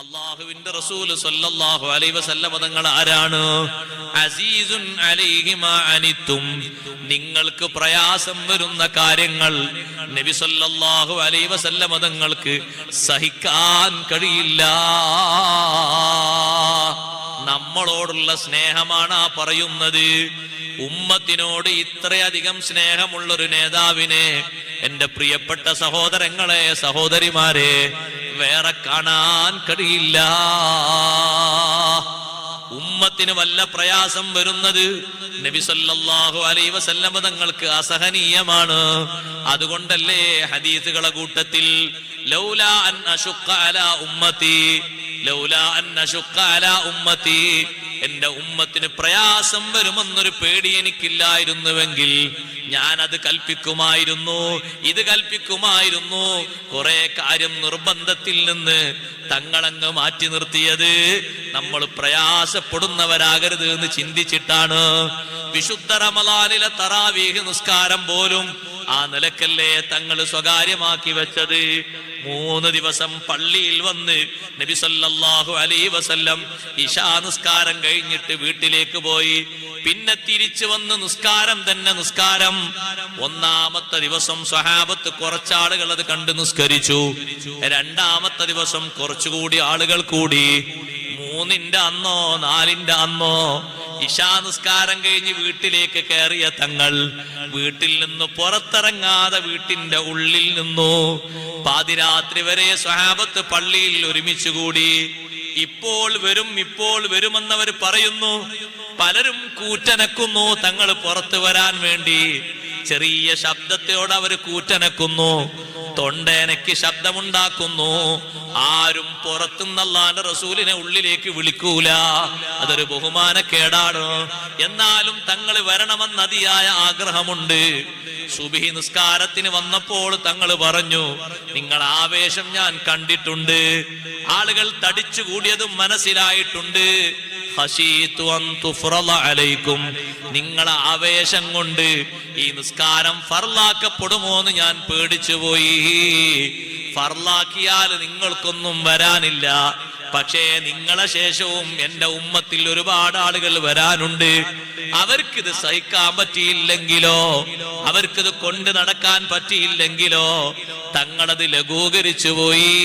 അല്ലാഹുവിന്റെ റസൂൽ സ്വല്ലല്ലാഹു അലൈഹി വസല്ലം തങ്ങൾ ആരാണ്? അസീസുൻ അലൈഹി മാ അനിത്തും, നിങ്ങൾക്ക് പ്രയാസം വരുന്ന കാര്യങ്ങൾ നബി സ്വല്ലല്ലാഹു അലൈഹി വസല്ലം തങ്ങൾക്ക് സഹിക്കാൻ കഴിയില്ല. നമ്മളോടുള്ള സ്നേഹമാണ് ആ പറയുന്നത്. ഉമ്മത്തിനോട് ഇത്രയധികം സ്നേഹമുള്ളൊരു നേതാവിനെ എന്റെ പ്രിയപ്പെട്ട സഹോദരങ്ങളെ, സഹോദരിമാരെ, വേറെ കാണാൻ കഴിയില്ല. ഉമ്മത്തിന് വല്ല പ്രയാസം വരുന്നത് നബി സല്ലല്ലാഹു അലൈഹി വസല്ലം തങ്ങൾക്ക് അസഹനീയമാണ്. അതുകൊണ്ടല്ലേ ഹദീസുകളെ കൂട്ടത്തിൽ ലൗലാ അൻ അശുഖ അലാ ഉമ്മത്തി, ലൗലാ അൻ അശുഖ അലാ ഉമ്മത്തി, എന്റെ ഉമ്മത്തിന് പ്രയാസം വരുമെന്നൊരു പേടി എനിക്കില്ലായിരുന്നുവെങ്കിൽ ഞാൻ അത് കൽപ്പിക്കുമായിരുന്നു, ഇത് കൽപ്പിക്കുമായിരുന്നു. കുറെ കാര്യം നിർബന്ധത്തിൽ നിന്ന് തങ്ങളങ്ങ് മാറ്റി നിർത്തിയത് നമ്മൾ പ്രയാസപ്പെടുന്നവരാകരുത് എന്ന് ചിന്തിച്ചിട്ടാണ്. വിശുദ്ധ റമളാനിലെ തറാവീഹ് നിസ്കാരം പോലും ആ നിലക്കല്ലേ തങ്ങൾ സ്വകാര്യമാക്കി വെച്ചത്. 3 ദിവസം പള്ളിയിൽ വന്ന് നബി സല്ലല്ലാഹു അലൈഹി വസല്ലം ഇശാ നിസ്കാരം കഴിഞ്ഞിട്ട് വീട്ടിലേക്ക് പോയി. പിന്നെ തിരിച്ചു വന്ന് നിസ്കാരം തന്നെ നിസ്കാരം. 1-ാമത്തെ ദിവസം സ്വഹാബത്ത് കുറച്ചാളുകൾ അത് കണ്ട് നിസ്കരിച്ചു. 2-ാമത്തെ ദിവസം കുറച്ചുകൂടി ആളുകൾ കൂടി. 3-ന്റെ അന്നോ 4-ന്റെ അന്നോ ഇശാ നിസ്കാരം കഴിഞ്ഞ് വീട്ടിലേക്ക് കയറിയ തങ്ങൾ വീട്ടിൽ നിന്ന് പുറത്തിറങ്ങാതെ വീട്ടിന്റെ ഉള്ളിൽ നിന്നു. പാതിരാത്രി വരെ സ്വഹാബത്ത് പള്ളിയിൽ ഒരുമിച്ചുകൂടി. ഇപ്പോൾ വരും, ഇപ്പോൾ വരുമെന്നവർ പറയുന്നു. പലരും കൂറ്റനക്കുന്നു തങ്ങൾ പുറത്തു വരാൻ വേണ്ടി. ചെറിയ ശബ്ദത്തോടെ അവർ കൂറ്റനക്കുന്നു, തൊണ്ടേനയ്ക്ക് ശബ്ദമുണ്ടാക്കുന്നു. ആരും പുറത്തുനിന്ന് അല്ലാഹുവിന്റെ റസൂലിനെ ഉള്ളിലേക്ക് വിളിക്കൂല, അതൊരു ബഹുമാനക്കേടാണ്. എന്നാലും തങ്ങൾ വരണമെന്ന് അതിയായ ആഗ്രഹമുണ്ട്. സുബ്ഹി നിസ്കാരത്തിന് വന്നപ്പോൾ തങ്ങൾ പറഞ്ഞു, നിങ്ങൾ ആവേശം ഞാൻ കണ്ടിട്ടുണ്ട്, ആളുകൾ തടിച്ചു കൂടിയതും മനസ്സിലായിട്ടുണ്ട്. നിങ്ങളെ ആവേശം കൊണ്ട് ഈ നിസ്കാരം ഫർലാക്കപ്പെടുമോ എന്ന് ഞാൻ പേടിച്ചുപോയി. ഫർലാക്കിയാൽ നിങ്ങൾക്കൊന്നും വരാനില്ല, പക്ഷേ നിങ്ങളെ ശേഷവും എന്റെ ഉമ്മത്തിൽ ഒരുപാട് ആളുകൾ വരാനുണ്ട്. അവർക്കിത് സഹിക്കാൻ പറ്റിയില്ലെങ്കിലോ, അവർക്കിത് കൊണ്ട് നടക്കാൻ പറ്റിയില്ലെങ്കിലോ തങ്ങളത് ലഘൂകരിച്ചു പോയി.